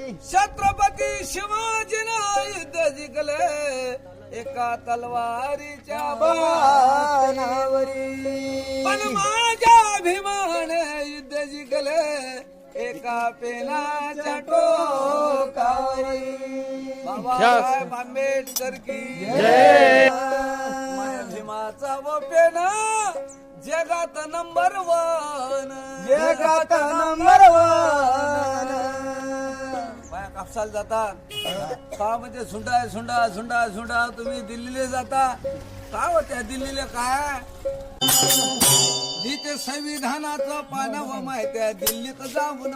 छत्रपती शिवाजीनं युद्ध जिंकले एका तलवारीच्या बाणावरी पण माझ्या अभिमान युद्ध जिंकले एका पेनाच्या टोकावरी बाबासाहेब आंबेडकर की जय. माझ्या भीमाचा व पेना जगात नंबर 1 जगात नंबर 1 बाया कापसाला जातात का म्हणजे सुंडा तुम्ही दिल्लीला जाता का होत्या दिल्लीला काय जिथे संविधानाचं पानावं माहिती आहे दिल्लीत जाऊन